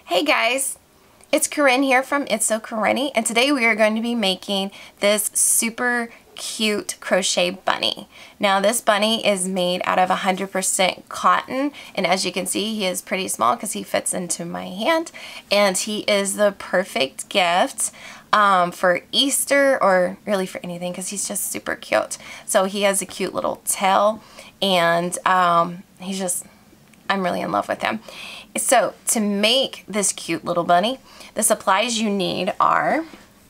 Hey guys, it's Corinne here from It's So Corinne, and today we are going to be making this super cute crochet bunny. Now this bunny is made out of 100% cotton, and as you can see he is pretty small because he fits into my hand, and he is the perfect gift for Easter, or really for anything, because he's just super cute. So he has a cute little tail, and he's just, I'm really in love with him. So to make this cute little bunny, the supplies you need are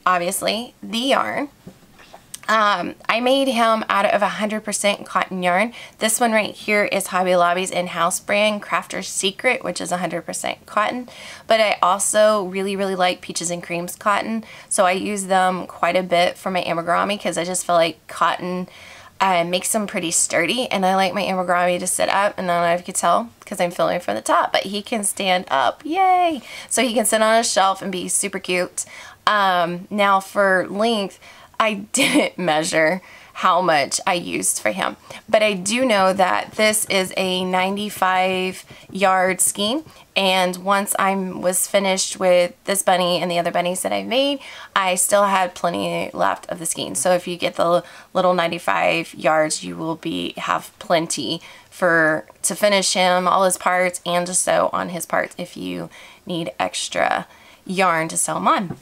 obviously the yarn. I made him out of 100% cotton yarn. This one right here is Hobby Lobby's in-house brand, Crafter's Secret, which is 100% cotton. But I also really like Peaches and Cream's cotton, so I use them quite a bit for my amigurumi because I just feel like cotton makes them pretty sturdy, and I like my amigurumi to sit up, and I don't know if you can tell because I'm filming from the top, but he can stand up, yay! So he can sit on a shelf and be super cute. Now for length, I didn't measure how much I used for him, but I do know that this is a 95 yard skein, and once I was finished with this bunny and the other bunnies that I made, I still had plenty left of the skein. So if you get the little 95 yards, you will have plenty to finish him, all his parts, and to sew on his parts if you need extra yarn to sew him on.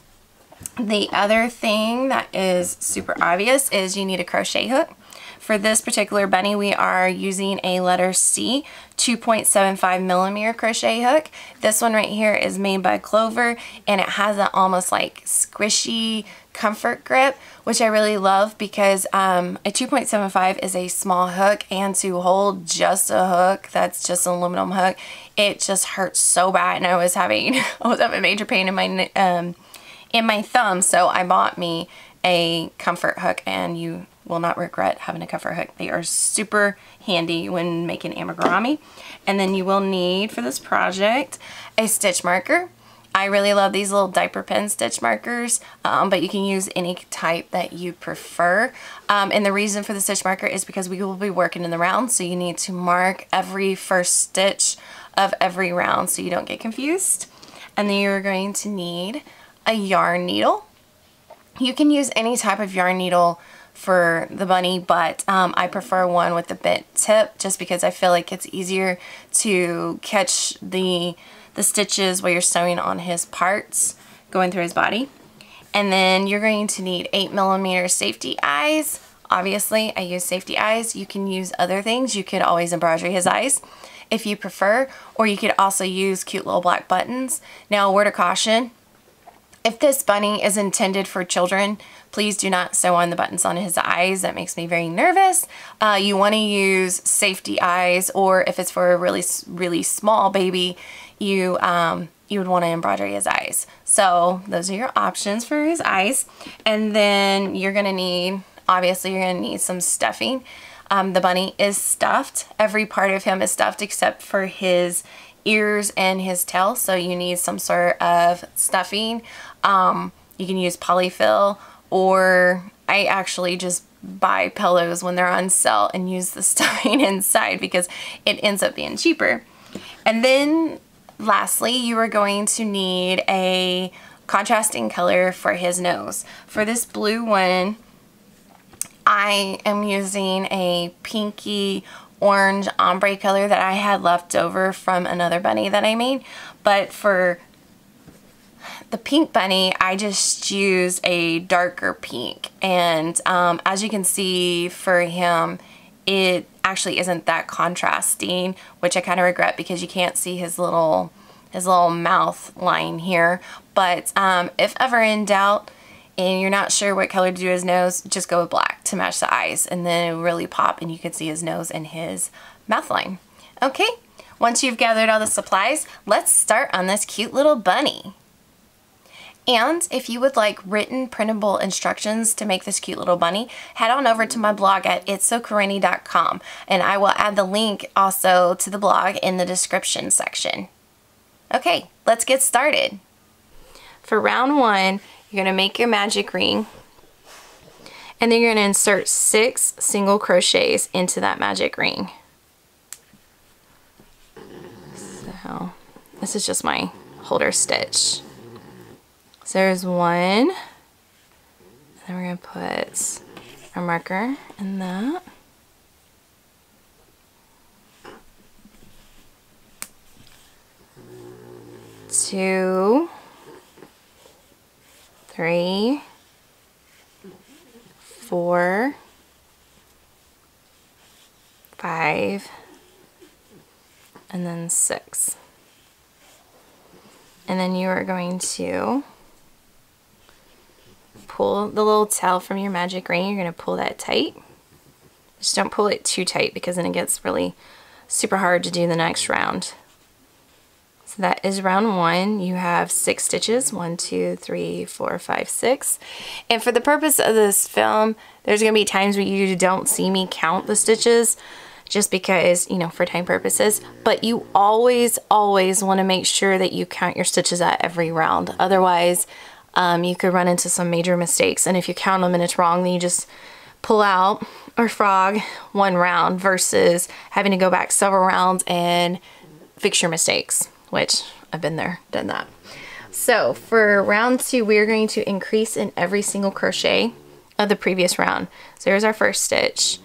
The other thing that is super obvious is you need a crochet hook. For this particular bunny, we are using a letter C 2.75 millimeter crochet hook. This one right here is made by Clover, and it has an almost like squishy comfort grip, which I really love because a 2.75 is a small hook, and to hold just a hook that's just an aluminum hook, it just hurts so bad, and I was having major pain in my thumb, so I bought me a comfort hook, and you will not regret having a comfort hook. They are super handy when making amigurumi. And then you will need for this project a stitch marker. I really love these little diaper pen stitch markers, but you can use any type that you prefer. And the reason for the stitch marker is because we will be working in the round, so you need to mark every first stitch of every round so you don't get confused. And then you're going to need a yarn needle. You can use any type of yarn needle for the bunny, but I prefer one with the bent tip just because I feel like it's easier to catch the stitches while you're sewing on his parts going through his body. And then you're going to need 8mm safety eyes. Obviously I use safety eyes. You can use other things. You could always embroidery his eyes if you prefer, or you could also use cute little black buttons. Now, a word of caution: if this bunny is intended for children, please do not sew on the buttons on his eyes. That makes me very nervous. You want to use safety eyes, or if it's for a really small baby, you would want to embroidery his eyes. So those are your options for his eyes. And then you're going to need, obviously you're going to need some stuffing. The bunny is stuffed. Every part of him is stuffed except for his ears and his tail, so you need some sort of stuffing. You can use polyfill, or I actually just buy pillows when they're on sale and use the stuffing inside because it ends up being cheaper. And then lastly, you are going to need a contrasting color for his nose. For this blue one, I am using a pinky orange ombre color that I had left over from another bunny that I made, but for the pink bunny I just used a darker pink, and as you can see for him it actually isn't that contrasting, which I kind of regret because you can't see his little mouth line here. But if ever in doubt and you're not sure what color to do his nose, just go with black to match the eyes, and then it will really pop and you can see his nose and his mouth line. Okay, once you've gathered all the supplies, let's start on this cute little bunny. And if you would like written printable instructions to make this cute little bunny, head on over to my blog at itsocorinne.com, and I will add the link also to the blog in the description section. Okay, let's get started. For round one, you're going to make your magic ring, and then you're going to insert 6 single crochets into that magic ring. So this is just my holder stitch. So there's one, and then we're going to put our marker in that. Two, three, four, 5, and then 6. And then you are going to pull the little tail from your magic ring. You're going to pull that tight. Just don't pull it too tight because then it gets really super hard to do the next round. So that is round 1. You have 6 stitches. 1, 2, 3, 4, 5, 6. And for the purpose of this film, there's going to be times where you don't see me count the stitches just because, you know, for time purposes. But you always want to make sure that you count your stitches at every round. Otherwise, you could run into some major mistakes. And if you count them and it's wrong, then you just pull out or frog one round versus having to go back several rounds and fix your mistakes, which I've been there, done that. So for round 2, we're going to increase in every single crochet of the previous round. So here's our first stitch.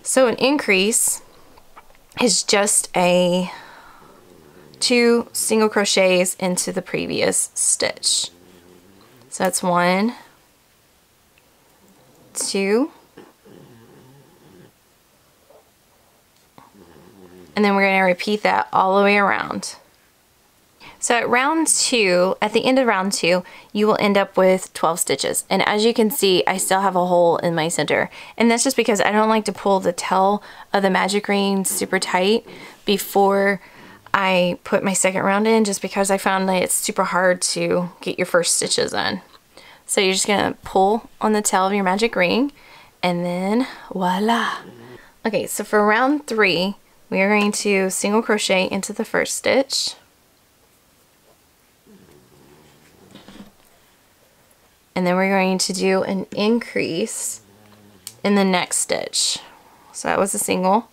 So an increase is just a 2 single crochets into the previous stitch. So that's 1, 2, and then we're going to repeat that all the way around. So at round 2, at the end of round 2, you will end up with 12 stitches. And as you can see, I still have a hole in my center. And that's just because I don't like to pull the tail of the magic ring super tight before I put my second round in, just because I found that it's super hard to get your first stitches in. So you're just going to pull on the tail of your magic ring, and then voila. Okay, so for round 3, we are going to single crochet into the first stitch. And then we're going to do an increase in the next stitch. So that was a single.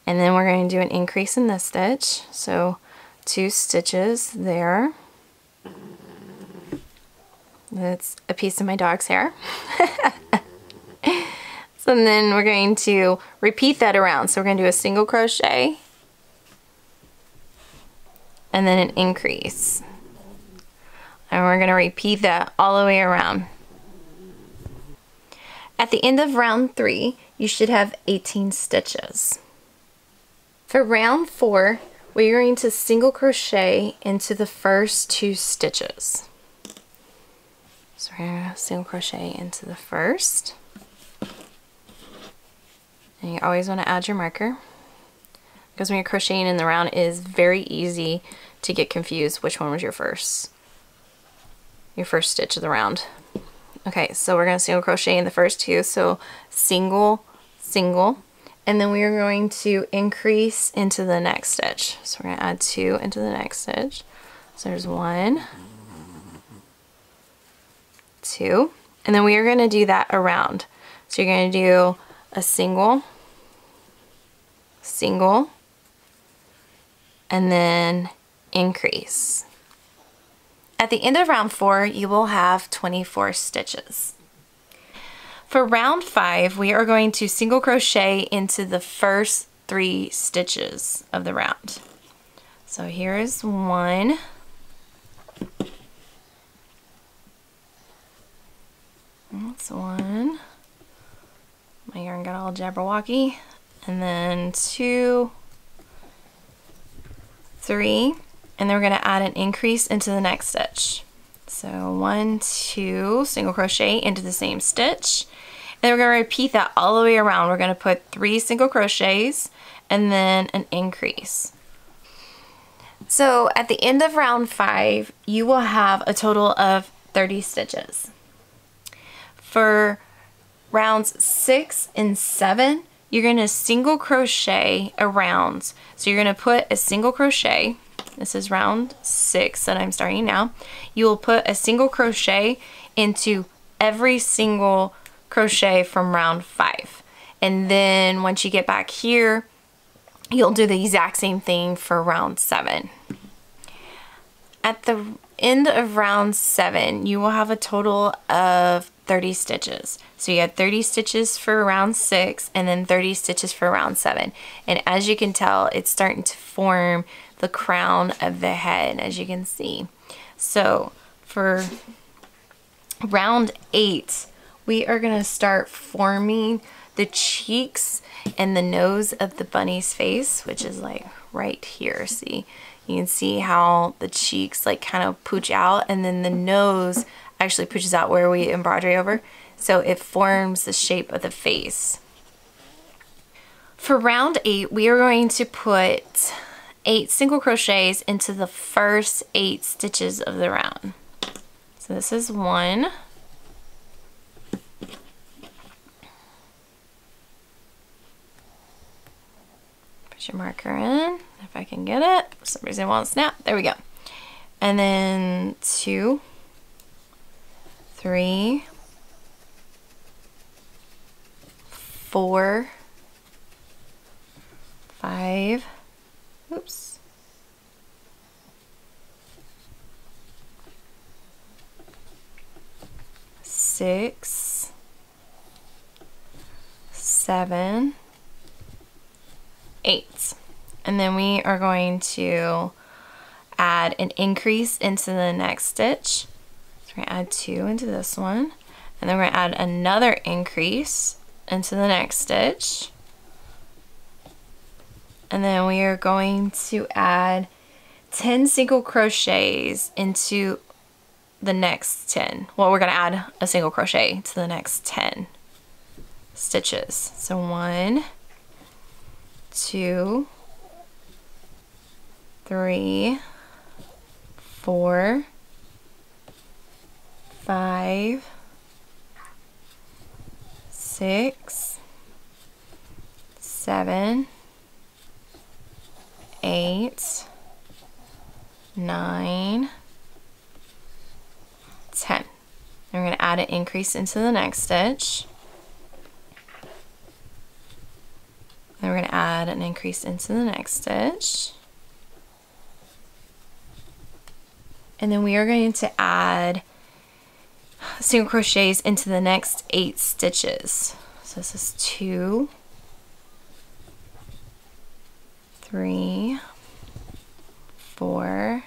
And then we're going to do an increase in this stitch. So 2 stitches there. That's a piece of my dog's hair. So then we're going to repeat that around. So we're going to do a single crochet and then an increase. And we're going to repeat that all the way around. At the end of round 3, you should have 18 stitches. For round 4, we're going to single crochet into the first 2 stitches. So we're going to single crochet into the first. And you always want to add your marker, because when you're crocheting in the round, it is very easy to get confused which one was your first stitch of the round. Okay, so we're going to single crochet in the first 2, so single, single, and then we are going to increase into the next stitch. So we're going to add 2 into the next stitch. So there's 1, 2, and then we are going to do that around. So you're going to do a single, single, and then increase. At the end of round 4, you will have 24 stitches. For round 5, we are going to single crochet into the first 3 stitches of the round. So here is 1. That's 1. My yarn got all jabberwocky. And then 2, 3. And then we're going to add an increase into the next stitch. So 1, 2, single crochet into the same stitch. And then we're going to repeat that all the way around. We're going to put 3 single crochets and then an increase. So at the end of round 5, you will have a total of 30 stitches. For rounds 6 and 7, you're going to single crochet around. So you're going to put a single crochet. This is round 6 that I'm starting now. You will put a single crochet into every single crochet from round 5. And then once you get back here, you'll do the exact same thing for round 7. At the end of round 7, you will have a total of 30 stitches. So you had 30 stitches for round 6 and then 30 stitches for round 7. And as you can tell, it's starting to form the crown of the head, as you can see. So for round 8, we are going to start forming the cheeks and the nose of the bunny's face, which is like right here. See, you can see how the cheeks like kind of pooch out, and then the nose actually pooches out where we embroidery over, so it forms the shape of the face. For round 8, we are going to put 8 single crochets into the first 8 stitches of the round. So this is 1, put your marker in if I can get it. For some reason it won't snap. There we go. And then 2, 3, 4, 5, oops, 6, 7, 8. And then we are going to add an increase into the next stitch. So we're going to add 2 into this one, and then we're going to add another increase into the next stitch. And then we are going to add 10 single crochets into the next 10. Well, we're going to add a single crochet to the next 10 stitches. So 1, 2, 3, 4, 5, 6, 7, 8, 9, 10. And we're going to add an increase into the next stitch. Then we're going to add an increase into the next stitch. And then we are going to add single crochets into the next 8 stitches. So this is 2, 3, 4,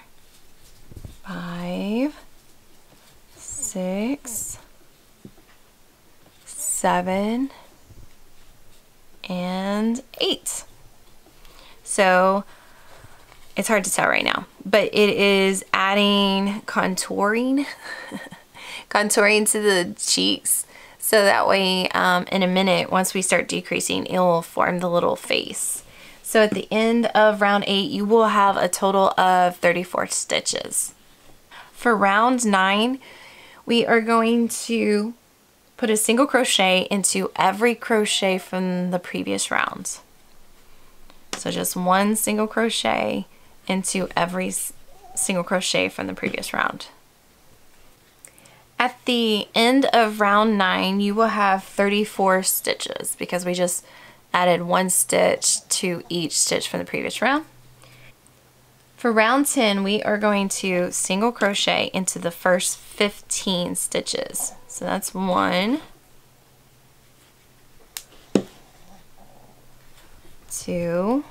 5, 6, 7, and 8. So it's hard to tell right now, but it is adding contouring contouring to the cheeks, so that way in a minute, once we start decreasing, it will form the little face. So at the end of round 8, you will have a total of 34 stitches. For round 9, we are going to put a single crochet into every crochet from the previous round. So just 1 single crochet into every single crochet from the previous round. At the end of round 9, you will have 34 stitches because we just added 1 stitch to each stitch from the previous round. For round 10, we are going to single crochet into the first 15 stitches. So that's 1, 2,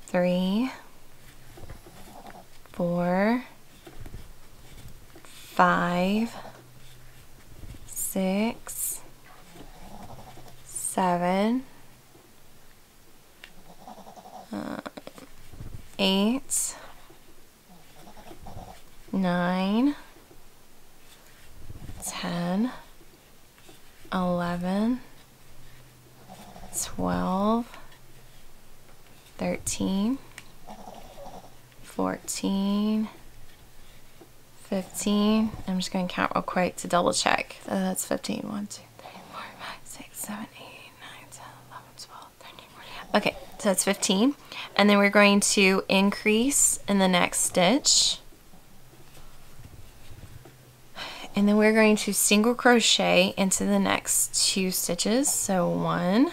3, 4, 5, 6, 7, 8, 9, 10, 11, 12, 13, 14, 15. I'm just going to count real quick to double check. So that's 15. 1, 2, 3, 4, 5, 6, 7, 8, 9, 10, 11, 12, 13, 14. Okay, so that's 15. And then we're going to increase in the next stitch. And then we're going to single crochet into the next 2 stitches. So 1,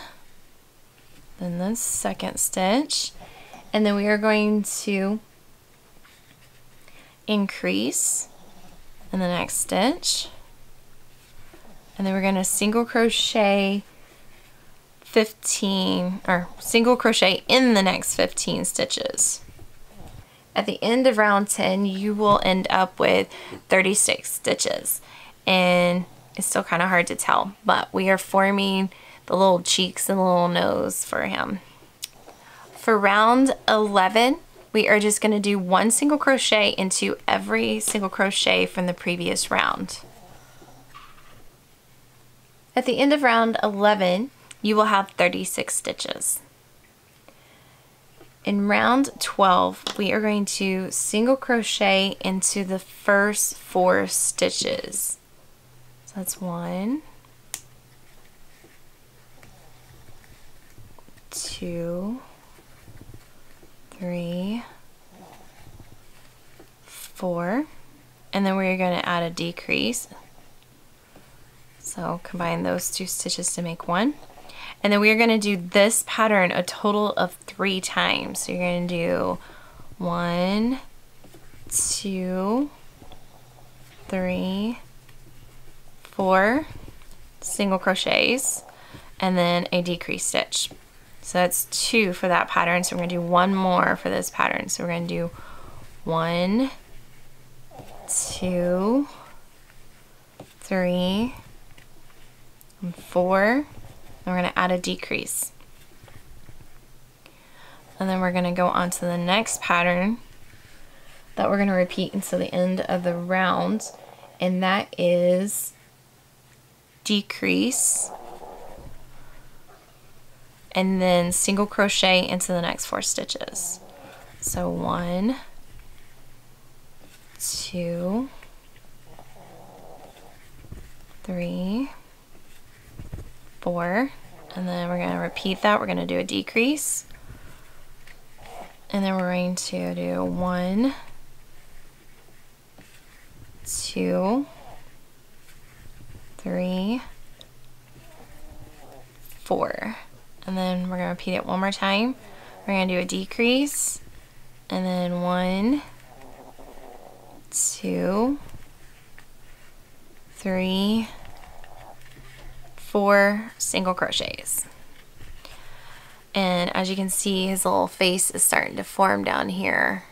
then the second stitch. And then we are going to increase in the next stitch, and then we're going to single crochet 15, or single crochet in the next 15 stitches. At the end of round 10, you will end up with 36 stitches, and it's still kind of hard to tell, but we are forming the little cheeks and the little nose for him. For round 11, we are just going to do 1 single crochet into every single crochet from the previous round. At the end of round 11, you will have 36 stitches. In round 12, we are going to single crochet into the first 4 stitches. So that's 1, 2, 3, 4, and then we're going to add a decrease. So combine those 2 stitches to make 1. And then we are going to do this pattern a total of 3 times. So you're going to do 1, 2, 3, 4 single crochets, and then a decrease stitch. So that's 2 for that pattern. So we're going to do 1 more for this pattern. So we're going to do 1, 2, 3, and 4. And we're going to add a decrease. And then we're going to go on to the next pattern that we're going to repeat until the end of the round, and that is decrease and then single crochet into the next 4 stitches. So 1, 2, 3, 4, and then we're going to repeat that. We're going to do a decrease, and then we're going to do 1, 2, 3, 4, and then we're going to repeat it one more time. We're going to do a decrease, and then 1, 2, 3, 4 single crochets. And as you can see, his little face is starting to form down here.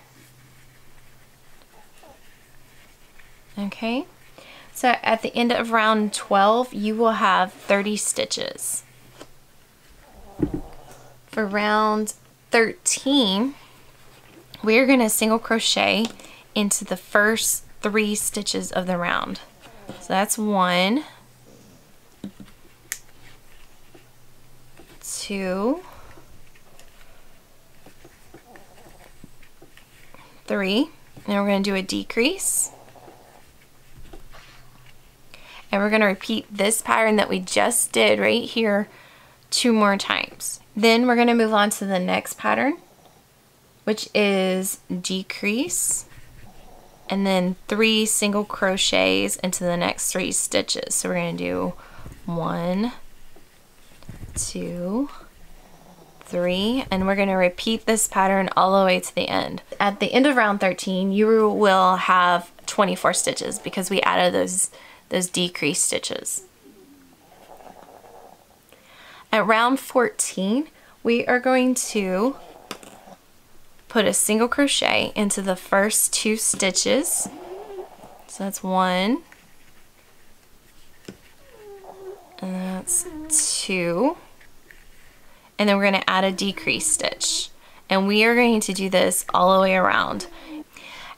Okay, so at the end of round 12, you will have 30 stitches. For round 13, we are going to single crochet into the first 3 stitches of the round. So that's 1, 2, 3, and we're going to do a decrease, and we're going to repeat this pattern that we just did right here 2 more times. Then we're going to move on to the next pattern, which is decrease and then 3 single crochets into the next 3 stitches. So we're going to do 1, 2, 3, and we're going to repeat this pattern all the way to the end. At the end of round 13, you will have 24 stitches because we added those decrease stitches. At round 14, we are going to put a single crochet into the first 2 stitches. So that's 1, and that's 2. And then we're going to add a decrease stitch. And we are going to do this all the way around.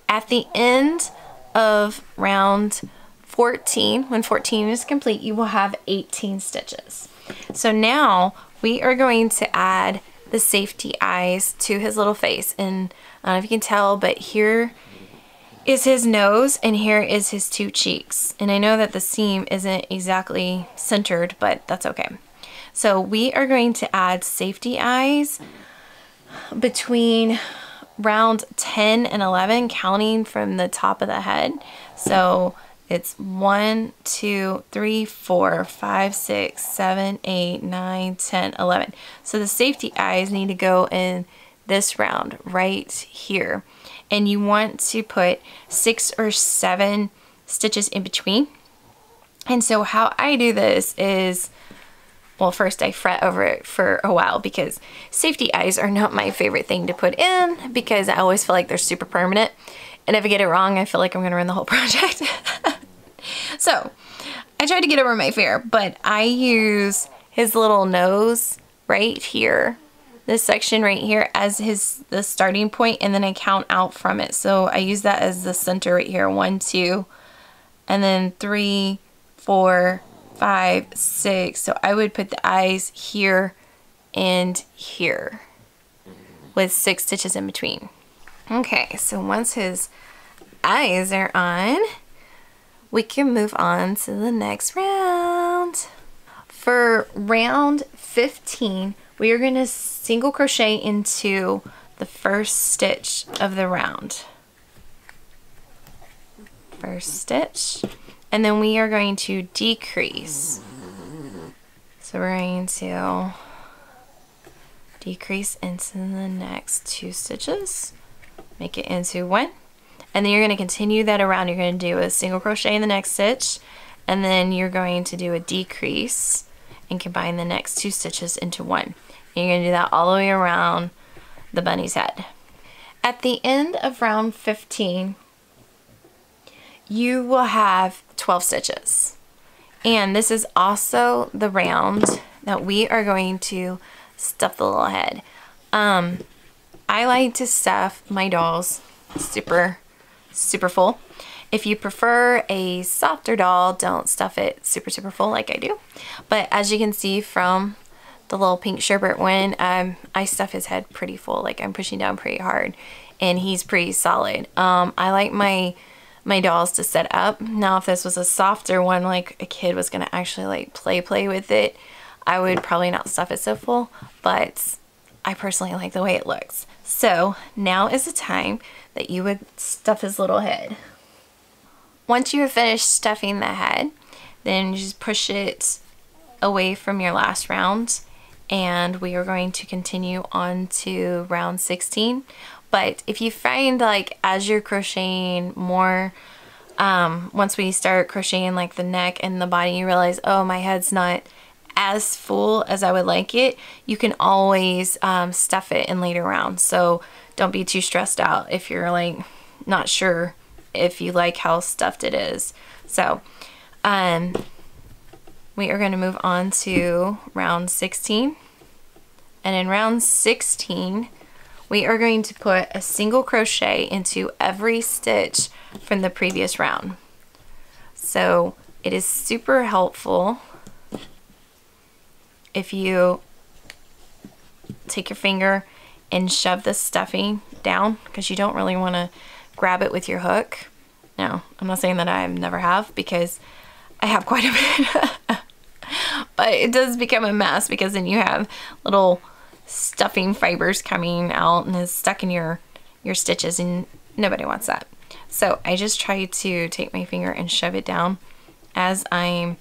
At the end of round 14, when 14 is complete, you will have 18 stitches. So now we are going to add the safety eyes to his little face. And I don't know if you can tell, but here is his nose and here is his 2 cheeks. And I know that the seam isn't exactly centered, but that's okay. So we are going to add safety eyes between round 10 and 11, counting from the top of the head. So it's 1, 2, 3, 4, 5, 6, 7, 8, 9, 10, 11. So the safety eyes need to go in this round right here. and you want to put 6 or 7 stitches in between. And so how I do this is, well, first I fret over it for a while because safety eyes are not my favorite thing to put in because I always feel like they're super permanent. And if I get it wrong, I feel like I'm gonna ruin the whole project. So I tried to get over my fear, but I use his little nose right here, this section right here, as the starting point, and then I count out from it. So I use that as the center right here. 1, 2, and then 3, 4, 5, 6. So I would put the eyes here and here with 6 stitches in between. Okay, so once his eyes are on, we can move on to the next round. For round 15, we are going to single crochet into the first stitch of the round. First stitch. And then we are going to decrease. So we're going to decrease into the next 2 stitches. Make it into 1. And then you're going to continue that around. You're going to do a single crochet in the next stitch. And then you're going to do a decrease and combine the next 2 stitches into 1. And you're going to do that all the way around the bunny's head. At the end of round 15, you will have 12 stitches. And this is also the round that we are going to stuff the little head. I like to stuff my dolls super full. If you prefer a softer doll, don't stuff it super full like I do. But as you can see from the little pink sherbet one, I stuff his head pretty full. Like I'm pushing down pretty hard, and he's pretty solid. I like my dolls to set up. Now if this was a softer one, like a kid was gonna actually like play with it, I would probably not stuff it so full, but I personally like the way it looks. So now is the time that you would stuff his little head. Once you have finished stuffing the head, then you just push it away from your last round, and we are going to continue on to round 16. But if you find like as you're crocheting more, once we start crocheting like the neck and the body, you realize, oh, my head's not as full as I would like it, you can always stuff it in later rounds. So don't be too stressed out if you're like not sure if you like how stuffed it is. So we are going to move on to round 16. And in round 16, we are going to put a single crochet into every stitch from the previous round. So it is super helpful if you take your finger and shove the stuffing down, because you don't really want to grab it with your hook. Now, I'm not saying that I never have, because I have quite a bit. But it does become a mess, because then you have little stuffing fibers coming out and is stuck in your stitches, and nobody wants that. So I just try to take my finger and shove it down as I'm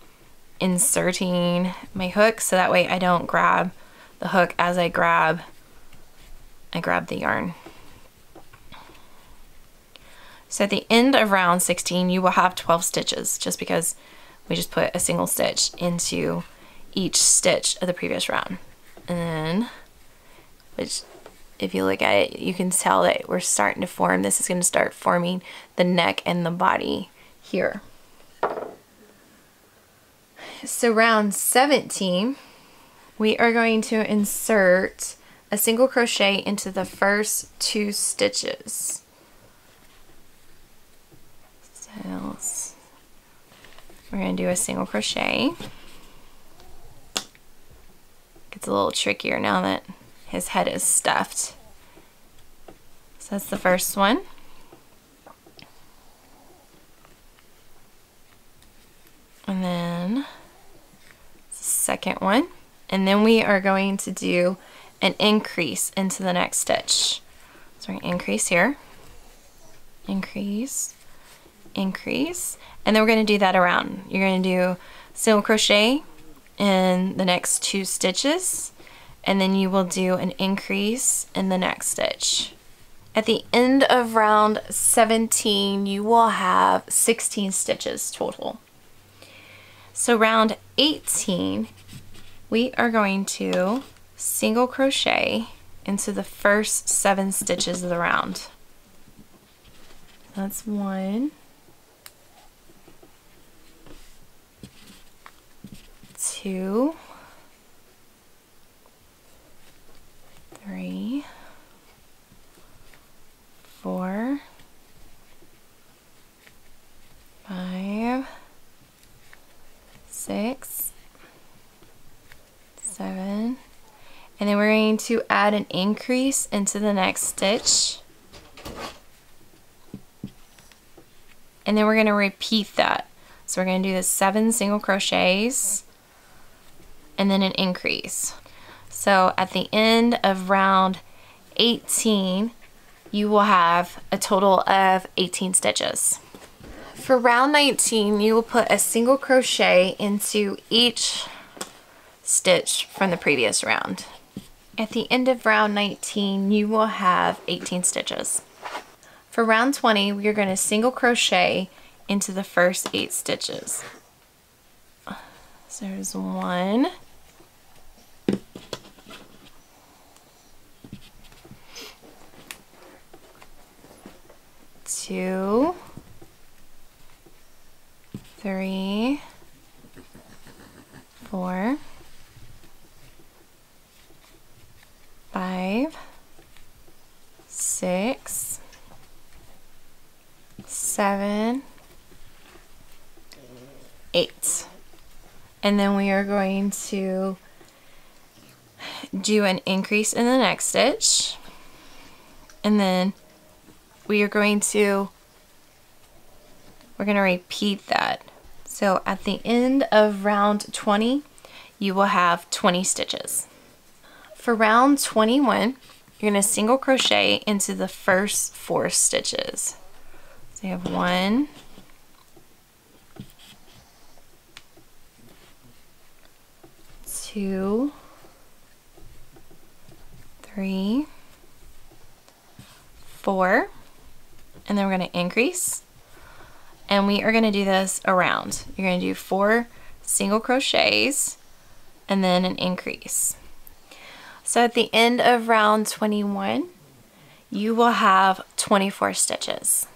inserting my hook, so that way I don't grab the hook as I grab the yarn. So at the end of round 16, you will have 12 stitches, just because we just put a single stitch into each stitch of the previous round. And then, which if you look at it, you can tell that we're starting to form. This is going to start forming the neck and the body here. So round 17, we are going to insert a single crochet into the first 2 stitches. So we're going to do a single crochet. Gets a little trickier now that his head is stuffed. So that's the first one. And then the second one. And then we are going to do an increase into the next stitch. So we're going to increase here. Increase. Increase. And then we're going to do that around. You're going to do single crochet in the next 2 stitches, and then you will do an increase in the next stitch. At the end of round 17, you will have 16 stitches total. So round 18, we are going to single crochet into the first 7 stitches of the round. That's 1, 2, 3, 4, 5, 6, 7, and then we're going to add an increase into the next stitch, and then we're going to repeat that. So we're going to do the 7 single crochets and then an increase. So at the end of round 18, you will have a total of 18 stitches. For round 19, you will put a single crochet into each stitch from the previous round. At the end of round 19, you will have 18 stitches. For round 20, we are going to single crochet into the first 8 stitches. So there's 1, 2, 3, 4, 5, 6, 7, 8. And then we are going to do an increase in the next stitch, and then we're going to repeat that. So at the end of round 20, you will have 20 stitches. For round 21, you're going to single crochet into the first 4 stitches. So you have 1, 2, 3, 4, and then we're going to increase, and we are going to do this around. You're going to do 4 single crochets and then an increase. So at the end of round 21, you will have 24 stitches.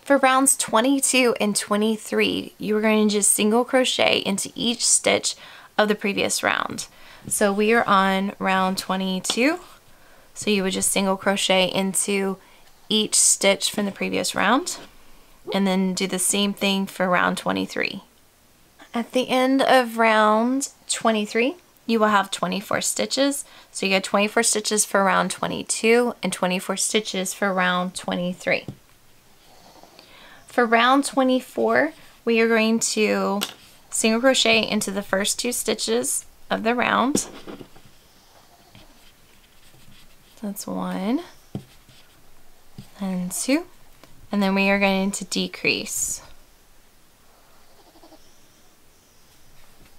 For rounds 22 and 23, you are going to just single crochet into each stitch of the previous round. So we are on round 22, so you would just single crochet into each stitch from the previous round, and then do the same thing for round 23. At the end of round 23, you will have 24 stitches. So you get 24 stitches for round 22 and 24 stitches for round 23. For round 24, we are going to single crochet into the first 2 stitches of the round. That's 1 and 2, and then we are going to decrease,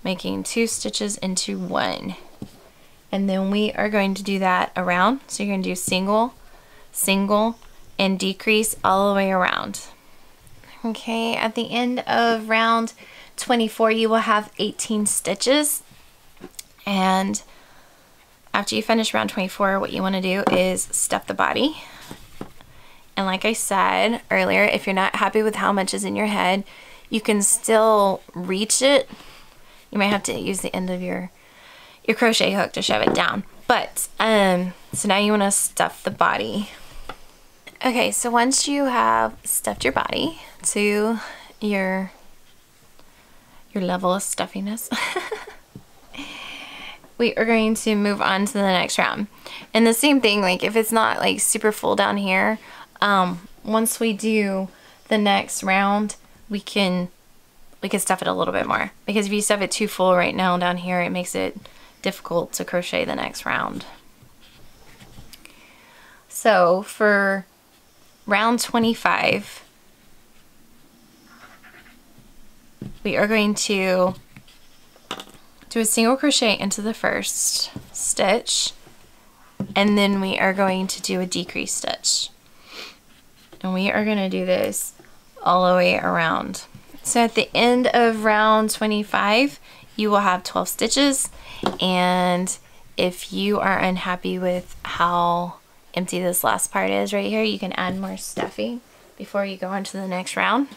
making 2 stitches into 1, and then we are going to do that around. So you're going to do single, single, and decrease all the way around. Okay, at the end of round 24, you will have 18 stitches, and after you finish round 24, what you want to do is stuff the body. And like I said earlier, if you're not happy with how much is in your head, you can still reach it. You might have to use the end of your crochet hook to shove it down. But, so now you want to stuff the body. Okay, so once you have stuffed your body to your level of stuffiness, we are going to move on to the next round. And the same thing, like if it's not like super full down here, once we do the next round, we can stuff it a little bit more, because if you stuff it too full right now down here, it makes it difficult to crochet the next round. So for round 25, we are going to do a single crochet into the first stitch, and then we are going to do a decrease stitch. And we are going to do this all the way around. So at the end of round 25, you will have 12 stitches, and if you are unhappy with how empty this last part is right here, you can add more stuffing before you go on to the next round.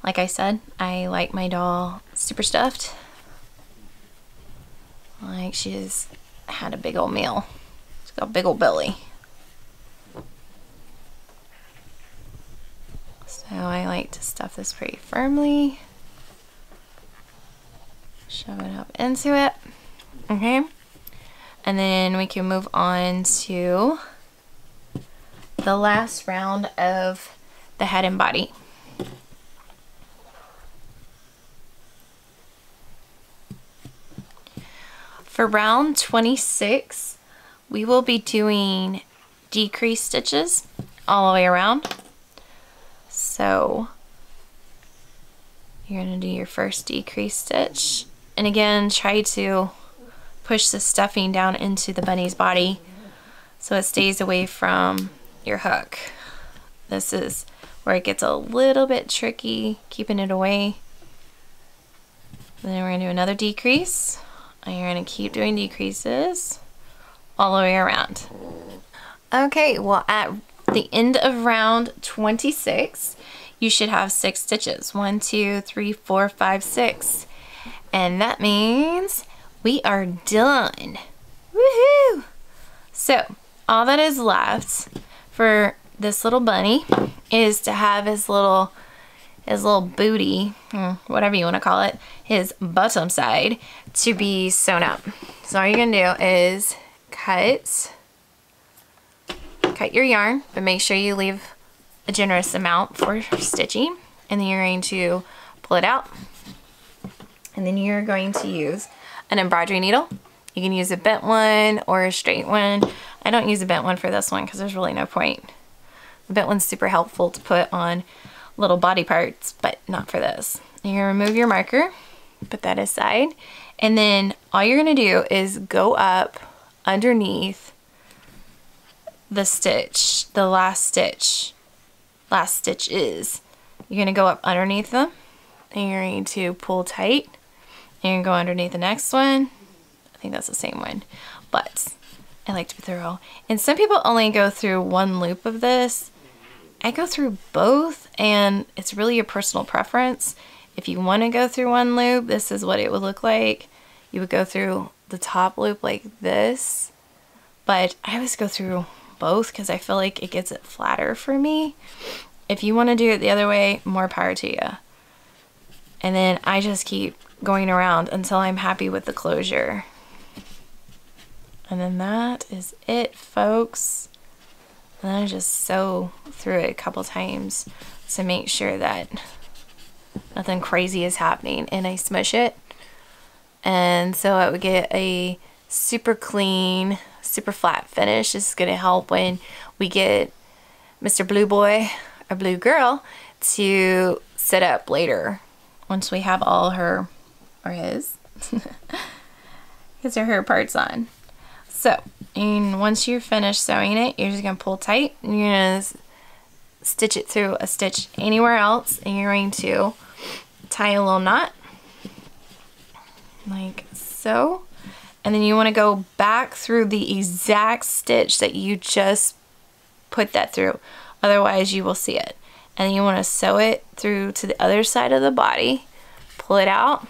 Like I said, I like my doll super stuffed. Like she's had a big old meal. She's got a big old belly. So I like to stuff this pretty firmly. Shove it up into it. Okay. And then we can move on to the last round of the head and body. For round 26, we will be doing decrease stitches all the way around. So you're going to do your first decrease stitch. And again, try to push the stuffing down into the bunny's body so it stays away from your hook. This is where it gets a little bit tricky, keeping it away. Then we're going to do another decrease. And you're going to keep doing decreases all the way around. Okay, well at the end of round 26, you should have 6 stitches. 1, 2, 3, 4, 5, 6. And that means we are done. Woohoo! So, all that is left for this little bunny is to have his little booty, whatever you want to call it, his bottom side to be sewn up. So all you're gonna do is cut your yarn, but make sure you leave a generous amount for stitching, and then you're going to pull it out, and then you're going to use an embroidery needle. You can use a bent one or a straight one. I don't use a bent one for this one because there's really no point. The bent one's super helpful to put on little body parts, but not for this. You're gonna remove your marker, put that aside, and then all you're gonna do is go up underneath the stitch, the last stitch is. You're gonna go up underneath them, and you're going to pull tight, and you're gonna go underneath the next one. I think that's the same one, but I like to be thorough. And some people only go through one loop of this. I go through both, and it's really a personal preference. If you want to go through one loop, this is what it would look like. You would go through the top loop like this, but I always go through both because I feel like it gets it flatter for me. If you want to do it the other way, more power to you. And then I just keep going around until I'm happy with the closure. And then that is it, folks. And then I just sew through it a couple times to make sure that nothing crazy is happening, and I smush it. And so I would get a super clean, super flat finish. This is going to help when we get Mr. Blue Boy or Blue Girl to set up later once we have all her, or his, her parts on. So, and once you're finished sewing it, you're just going to pull tight, and you're going to stitch it through a stitch anywhere else, and you're going to tie a little knot like so, and then you want to go back through the exact stitch that you just put that through, otherwise you will see it. And then you want to sew it through to the other side of the body, pull it out,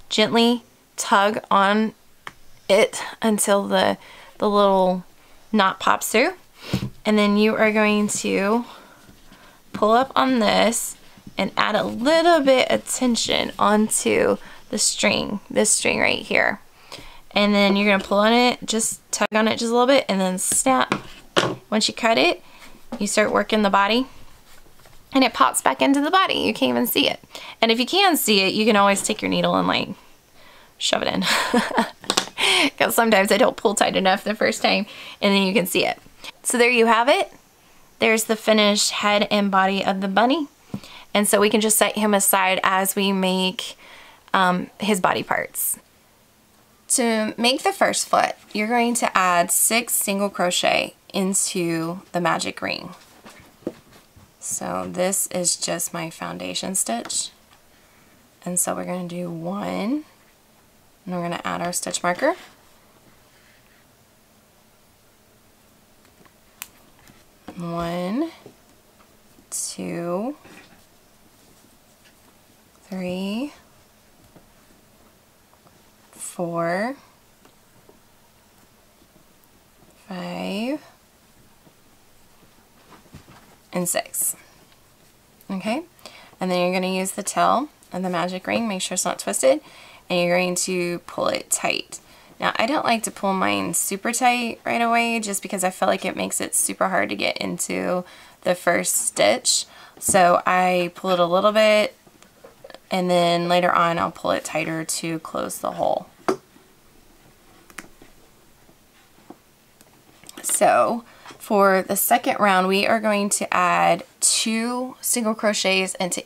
gently tug on it until the little knot pops through, and then you are going to pull up on this and add a little bit of tension onto the string, this string right here, and then you're gonna pull on it, just tug on it just a little bit, and then snap. Once you cut it, you start working the body, and it pops back into the body. You can't even see it, and if you can see it, you can always take your needle and like shove it in, because sometimes I don't pull tight enough the first time, and then you can see it. So there you have it. There's the finished head and body of the bunny. And so we can just set him aside as we make his body parts. To make the first foot, you're going to add 6 single crochet into the magic ring. So this is just my foundation stitch. And so we're going to do 1, and we're going to add our stitch marker. 1, 2, 3, 4, 5, and 6. Okay, and then you're going to use the tail of the magic ring, make sure it's not twisted, and you're going to pull it tight. Now I don't like to pull mine super tight right away just because I feel like it makes it super hard to get into the first stitch. So I pull it a little bit, and then later on I'll pull it tighter to close the hole. So for the second round, we are going to add 2 single crochets into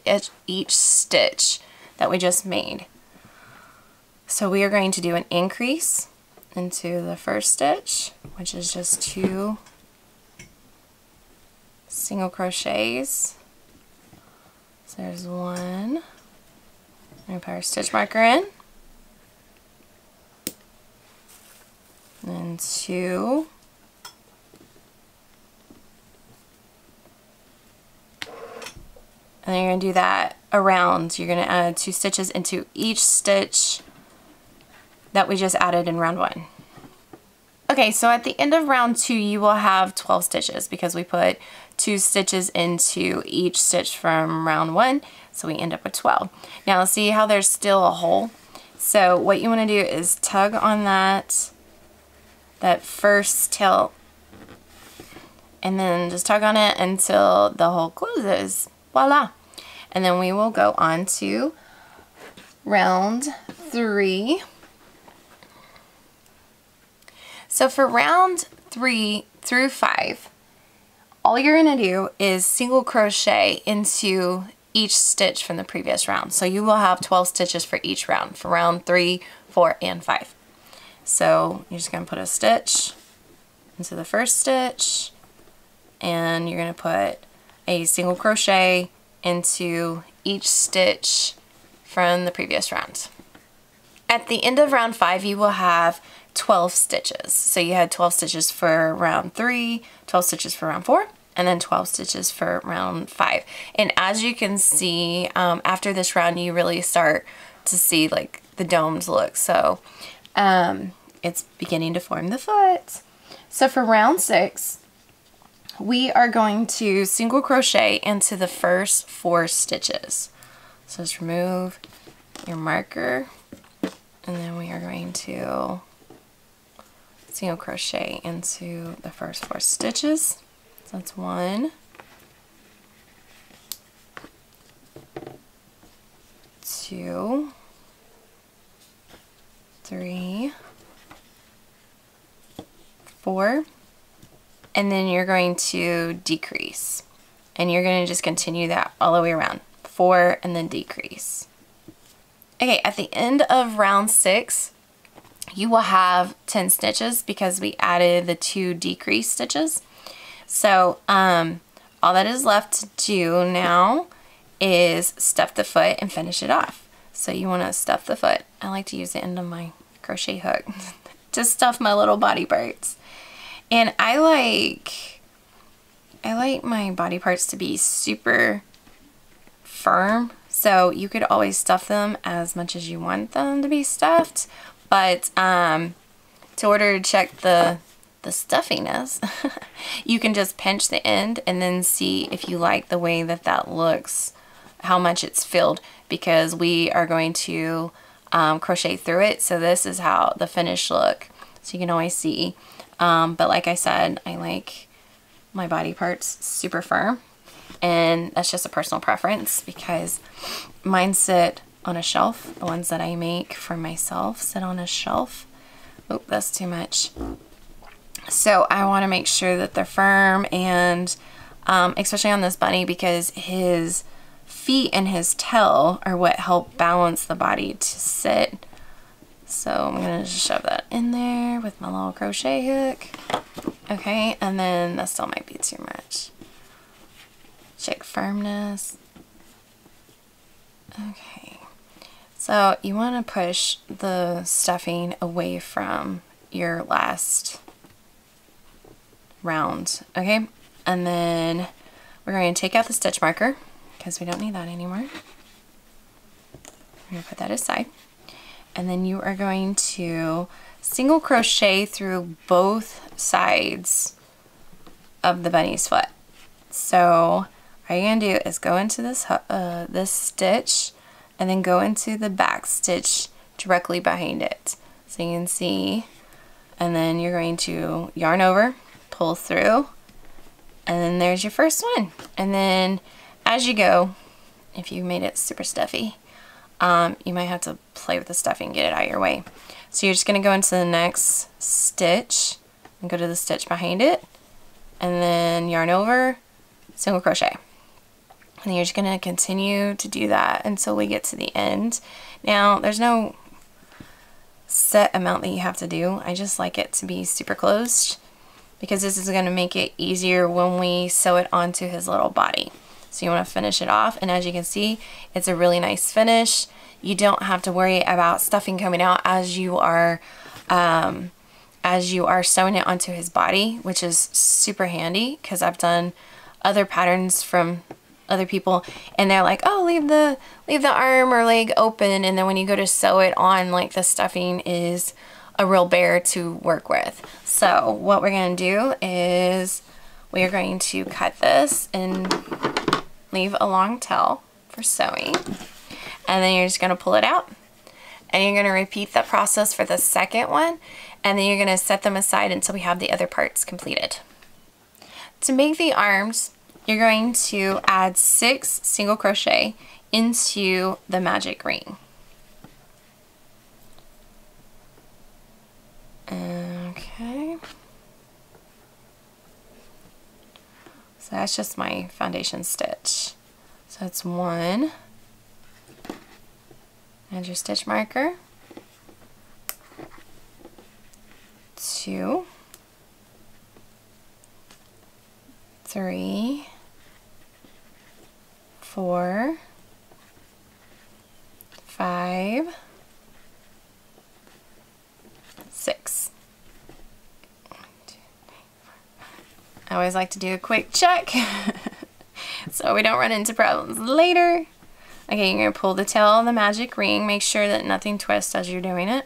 each stitch that we just made. So we are going to do an increase into the first stitch, which is just 2 single crochets. So there's 1. We put our stitch marker in. And 2. And then you're going to do that around. You're going to add 2 stitches into each stitch that we just added in round 1. Okay, so at the end of round 2, you will have 12 stitches because we put 2 stitches into each stitch from round 1, so we end up with 12. Now see how there's still a hole? So what you want to do is tug on that first tail, and then just tug on it until the hole closes. Voila! And then we will go on to round 3. So for round 3 through 5, all you're going to do is single crochet into each stitch from the previous round. So you will have 12 stitches for each round, for round 3, 4, and 5. So you're just going to put a stitch into the first stitch, and you're going to put a single crochet into each stitch from the previous round. At the end of round 5, you will have 12 stitches. So you had 12 stitches for round 3, 12 stitches for round 4, and then 12 stitches for round 5. And as you can see, after this round, you really start to see like the domed look. So it's beginning to form the foot. So for round 6, we are going to single crochet into the first 4 stitches. So just remove your marker, and then we are going to single crochet into the first 4 stitches. So that's 1, 2, 3, 4, and then you're going to decrease, and you're going to just continue that all the way around. 4 and then decrease. Okay, at the end of round 6, you will have 10 stitches because we added the 2 decrease stitches. So all that is left to do now is stuff the foot and finish it off. So you want to stuff the foot. I like to use the end of my crochet hook to stuff my little body parts. And I like my body parts to be super firm, so you could always stuff them as much as you want them to be stuffed, but to order to check the stuffiness, you can just pinch the end and then see if you like the way that that looks, how much it's filled, because we are going to crochet through it. So this is how the finished look, so you can always see. But like I said, I like my body parts super firm, and that's just a personal preference because mine sit on a shelf. The ones that I make for myself sit on a shelf. Oh, that's too much. So I want to make sure that they're firm, and especially on this bunny, because his feet and his tail are what help balance the body to sit So I'm gonna just shove that in there with my little crochet hook. Okay, and then that still might be too much. Check firmness. Okay, so you want to push the stuffing away from your last round, okay? And then we're going to take out the stitch marker because we don't need that anymore. We're going to put that aside. And then you are going to single crochet through both sides of the bunny's foot. So all you're going to do is go into this stitch and then go into the back stitch directly behind it. So you can see, and then you're going to yarn over, pull through, and then there's your first one. And then as you go, if you made it super stuffy, you might have to play with the stuffing, get it out of your way. So you're just going to go into the next stitch and go to the stitch behind it, and then yarn over, single crochet. And you're just going to continue to do that until we get to the end. Now, there's no set amount that you have to do. I just like it to be super closed because this is going to make it easier when we sew it onto his little body. So you want to finish it off, and as you can see, it's a really nice finish. You don't have to worry about stuffing coming out as you are sewing it onto his body, which is super handy because I've done other patterns from other people and they're like, oh, leave the arm or leg open, and then when you go to sew it on, like, the stuffing is a real bear to work with. So what we're going to do is we are going to cut this and leave a long tail for sewing, and then you're just going to pull it out, and you're going to repeat the process for the second one, and then you're going to set them aside until we have the other parts completed. To make the arms, you're going to add 6 single crochet into the magic ring. Okay. So that's just my foundation stitch. So it's 1. Add your stitch marker. 2. 3. 4, 5, 6. I always like to do a quick check so we don't run into problems later. Okay, you're going to pull the tail of the magic ring. Make sure that nothing twists as you're doing it.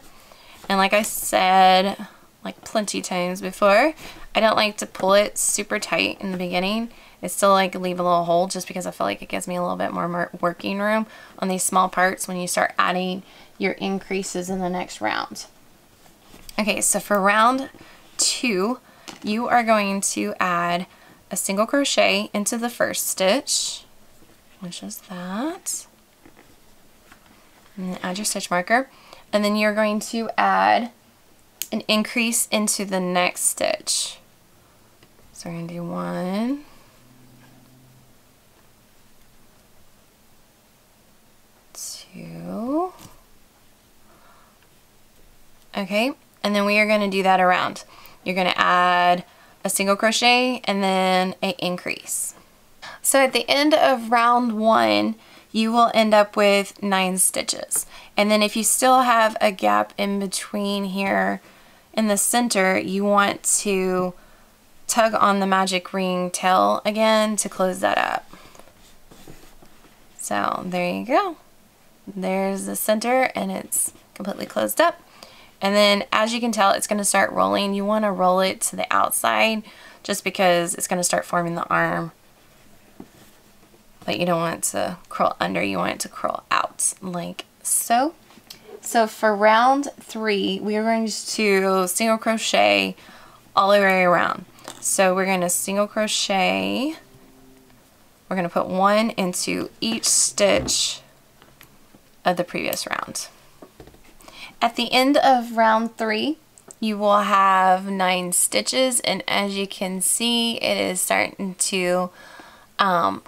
And like I said, like plenty times before, I don't like to pull it super tight in the beginning. It's still like leave a little hole just because I feel like it gives me a little bit more working room on these small parts when you start adding your increases in the next round. Okay, so for round 2, you are going to add a single crochet into the first stitch, which is that. And then add your stitch marker. And then you're going to add an increase into the next stitch. So we're going to do 1, 2. Okay, and then we are going to do that around. You're going to add a single crochet and then an increase. So at the end of round 1, you will end up with 9 stitches. And then if you still have a gap in between here in the center, you want to tug on the magic ring tail again to close that up. So there you go. There's the center and it's completely closed up. And then as you can tell, it's going to start rolling. You want to roll it to the outside just because it's going to start forming the arm. But you don't want it to curl under, you want it to curl out like so. So for round 3, we are going to single crochet all the way around. So we're going to single crochet. We're going to put 1 into each stitch of the previous round. At the end of round 3, you will have 9 stitches, and as you can see, it is starting to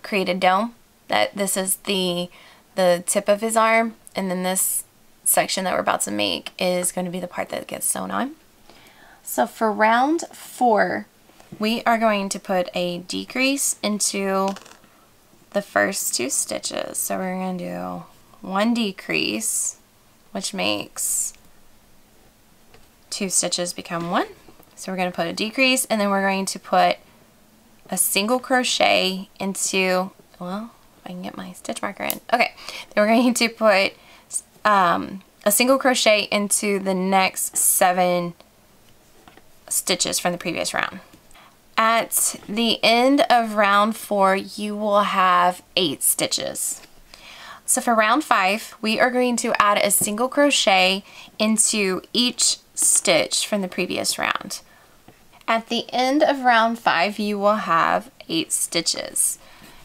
create a dome. That this is the tip of his arm, and then this section that we're about to make is going to be the part that gets sewn on. So for round 4, we are going to put a decrease into the first 2 stitches. So we're going to do 1 decrease, which makes 2 stitches become 1. So we're going to put a decrease, and then we're going to put a single crochet into, well, if I can get my stitch marker in. Okay, then we're going to put a single crochet into the next 7 stitches from the previous round. At the end of round 4, you will have 8 stitches. So for round 5, we are going to add a single crochet into each stitch from the previous round. At the end of round 5, you will have 8 stitches.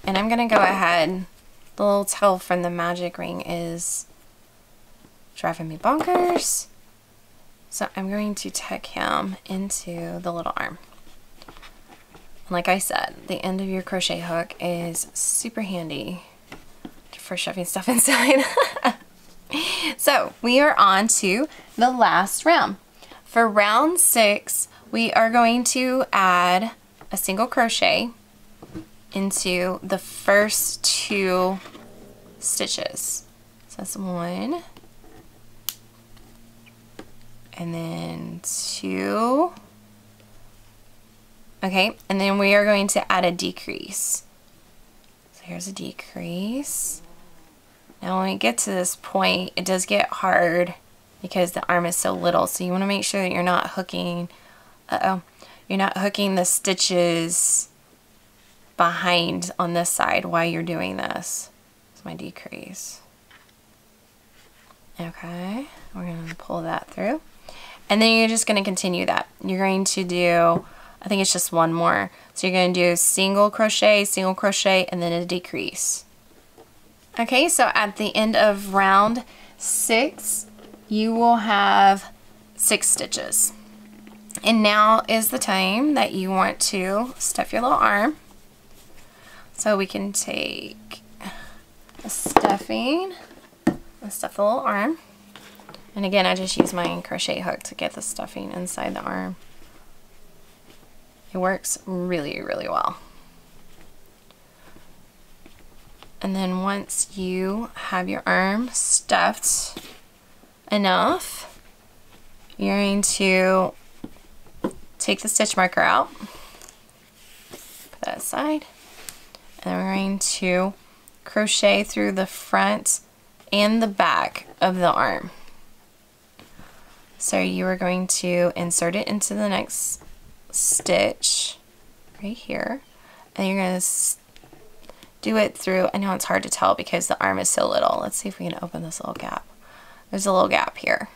And I'm going to go ahead, the little tail from the magic ring is driving me bonkers. So I'm going to tuck him into the little arm. And like I said, the end of your crochet hook is super handy for shoving stuff inside. So we are on to the last round. For round 6, we are going to add a single crochet into the first 2 stitches. So that's 1, and then 2. Okay, and then we are going to add a decrease. So here's a decrease. Now when we get to this point, it does get hard because the arm is so little. So you want to make sure that you're not hooking, you're not hooking the stitches behind on this side while you're doing this. That's my decrease. Okay, we're going to pull that through. And then you're just going to continue that. You're going to do, I think it's just 1 more. So you're going to do single crochet, and then a decrease. Okay, so at the end of round 6, you will have 6 stitches. And now is the time that you want to stuff your little arm. So we can take a stuffing and stuff the little arm. And again, I just use my crochet hook to get the stuffing inside the arm. It works really, really well. And then once you have your arm stuffed enough, you're going to take the stitch marker out, put that aside, and we're going to crochet through the front and the back of the arm. So you are going to insert it into the next stitch right here, and you're going to do it through, I know it's hard to tell because the arm is so little. Let's see if we can open this little gap. There's a little gap here.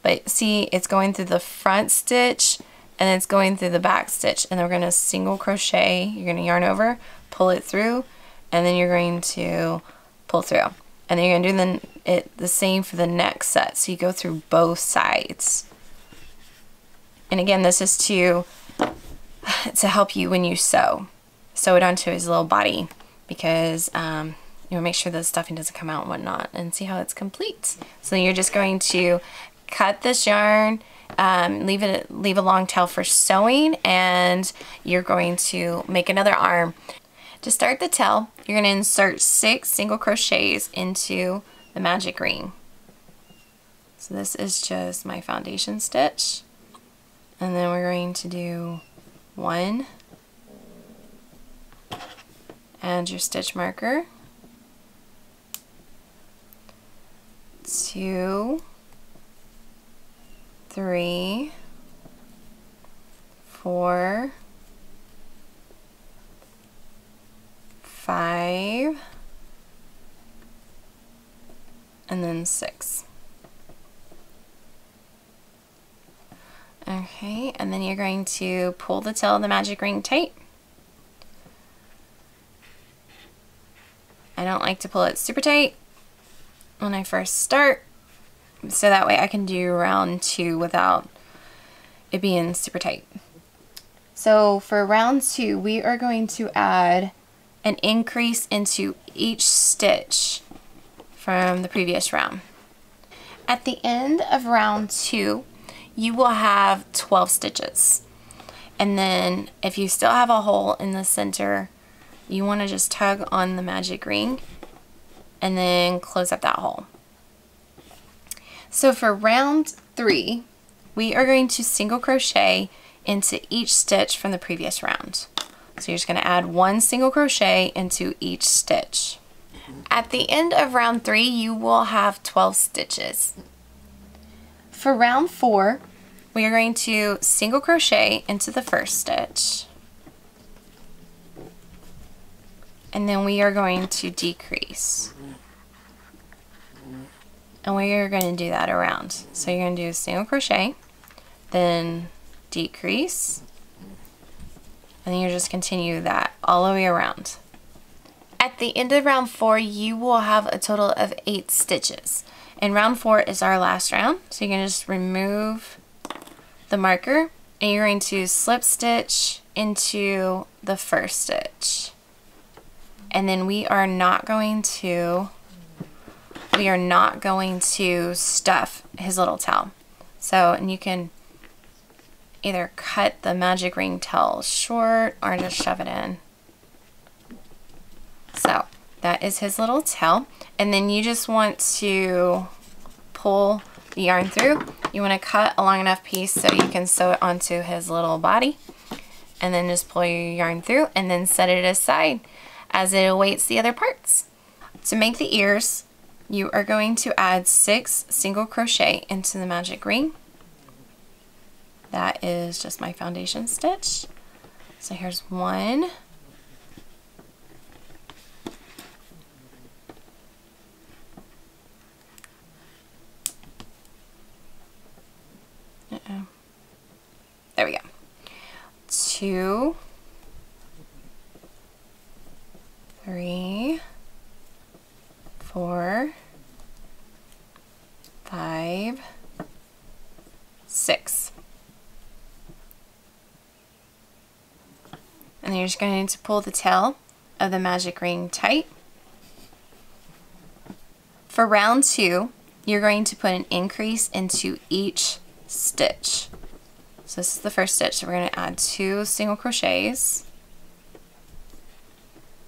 But see, it's going through the front stitch and it's going through the back stitch. And then we're going to single crochet. You're going to yarn over, pull it through, and then you're going to pull through. And then you're going to do the same for the next set. So you go through both sides. And again, this is to help you when you sew it onto his little body, because you want to make sure the stuffing doesn't come out and whatnot, and see how it's complete. So you're just going to cut this yarn, leave a long tail for sewing, and you're going to make another arm. To start the tail, you're going to insert 6 single crochets into the magic ring. So this is just my foundation stitch, and then we're going to do 1, and your stitch marker, 2, 3, 4, 5, and then 6. Okay, and then you're going to pull the tail of the magic ring tight. I don't like to pull it super tight when I first start, so that way I can do round 2 without it being super tight. So for round 2, we are going to add an increase into each stitch from the previous round. At the end of round 2, you will have 12 stitches. And then if you still have a hole in the center, you want to just tug on the magic ring and then close up that hole. So for round 3, we are going to single crochet into each stitch from the previous round. So you're just going to add 1 single crochet into each stitch. At the end of round 3, you will have 12 stitches. For round 4, we are going to single crochet into the first stitch. And then we are going to decrease. And we are going to do that around. So you're going to do a single crochet, then decrease, and then you just continue that all the way around. At the end of round 4, you will have a total of 8 stitches. And round 4 is our last round. So you're going to just remove the marker and you're going to slip stitch into the first stitch. And then we are not going to stuff his little tail. So, and you can either cut the magic ring tail short or just shove it in. So that is his little tail. And then you just want to pull the yarn through. You want to cut a long enough piece so you can sew it onto his little body. And then just pull your yarn through and then set it aside as it awaits the other parts. To make the ears, you are going to add 6 single crochet into the magic ring. That is just my foundation stitch. So here's 1. There we go. 2, 3, 4, 5, 6. And then you're just going to pull the tail of the magic ring tight. For round 2, you're going to put an increase into each stitch. So this is the first stitch, so we're going to add 2 single crochets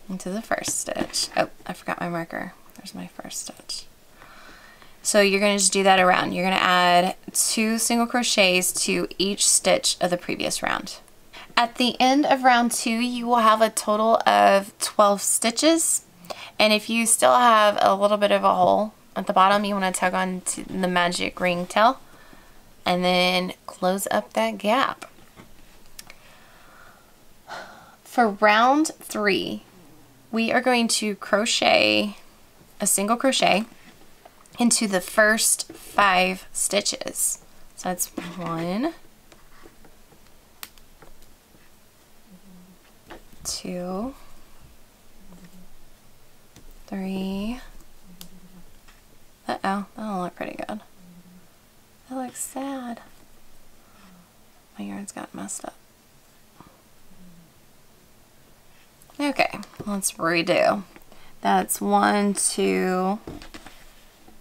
into the first stitch. Oh, I forgot my marker. There's my first stitch. So you're going to just do that around. You're going to add 2 single crochets to each stitch of the previous round. At the end of round 2, you will have a total of 12 stitches. And if you still have a little bit of a hole at the bottom, you want to tug on to the magic ring tail and then close up that gap. For round 3, we are going to crochet a single crochet into the first 5 stitches. So that's 1, 2, 3. Uh-oh, that don't look pretty good. That looks sad. My yarn's got messed up. Okay, let's redo. That's 1, 2,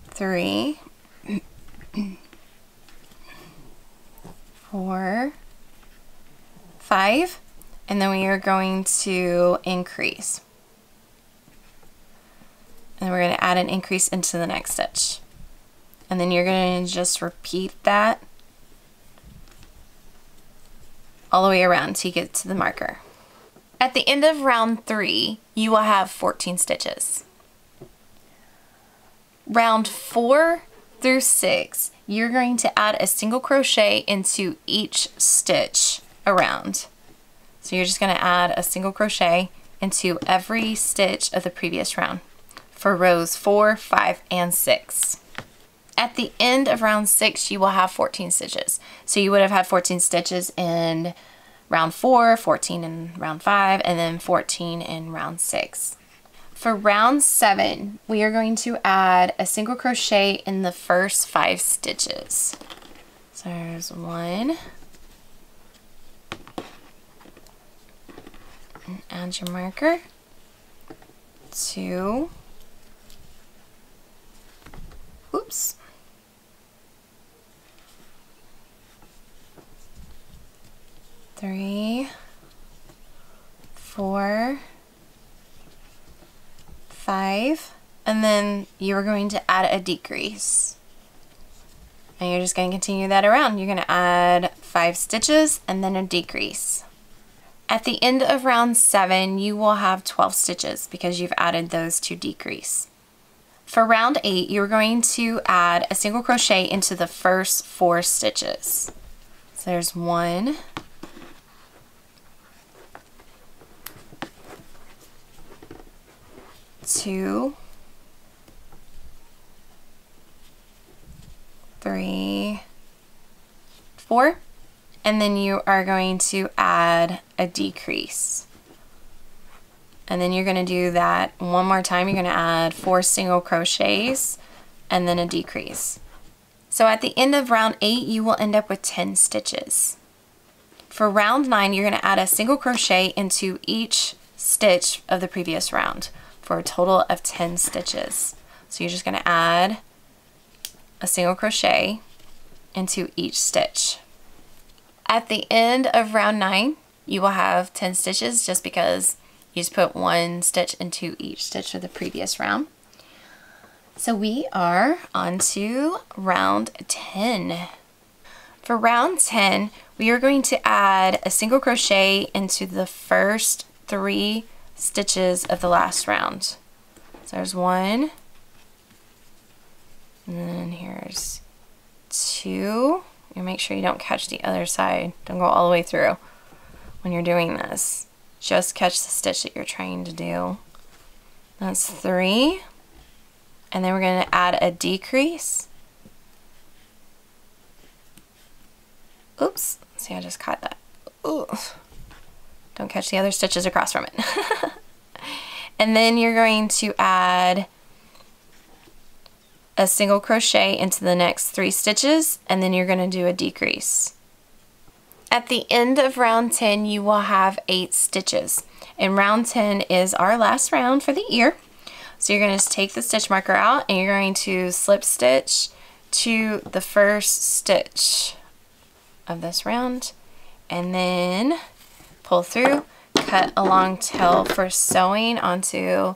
3, 4, 5, and then we are going to increase. And we're going to add an increase into the next stitch. And then you're going to just repeat that all the way around until you get to the marker. At the end of round 3, you will have 14 stitches. Round 4 through 6, you're going to add a single crochet into each stitch around. So you're just going to add a single crochet into every stitch of the previous round for rows 4, 5, and 6. At the end of round 6, you will have 14 stitches. So you would have had 14 stitches in round 4, 14 in round 5, and then 14 in round 6. For round 7, we are going to add a single crochet in the first 5 stitches. So there's 1. And add your marker. 2. Oops. 3, 4, 5, and then you are going to add a decrease. And you're just going to continue that around. You're going to add 5 stitches and then a decrease. At the end of round 7, you will have 12 stitches because you've added those 2 decrease. For round 8, you're going to add a single crochet into the first 4 stitches. So there's 1, 2, 3, 4, and then you are going to add a decrease. And then you're going to do that one more time. You're going to add 4 single crochets and then a decrease. So at the end of round 8, you will end up with 10 stitches. For round 9, you're going to add a single crochet into each stitch of the previous round for a total of 10 stitches. So you're just going to add a single crochet into each stitch. At the end of round 9, you will have 10 stitches just because you just put 1 stitch into each stitch of the previous round. So we are on to round 10. For round 10, we are going to add a single crochet into the first 3 stitches of the last round. So there's 1, and then here's 2. You make sure you don't catch the other side. Don't go all the way through when you're doing this. Just catch the stitch that you're trying to do. That's 3. And then we're going to add a decrease. Oops. See, I just caught that. Ooh. Don't catch the other stitches across from it. And then you're going to add a single crochet into the next 3 stitches, and then you're going to do a decrease. At the end of round 10, you will have 8 stitches. And round 10 is our last round for the ear. So you're going to just take the stitch marker out and you're going to slip stitch to the first stitch of this round, and then pull through, cut a long tail for sewing onto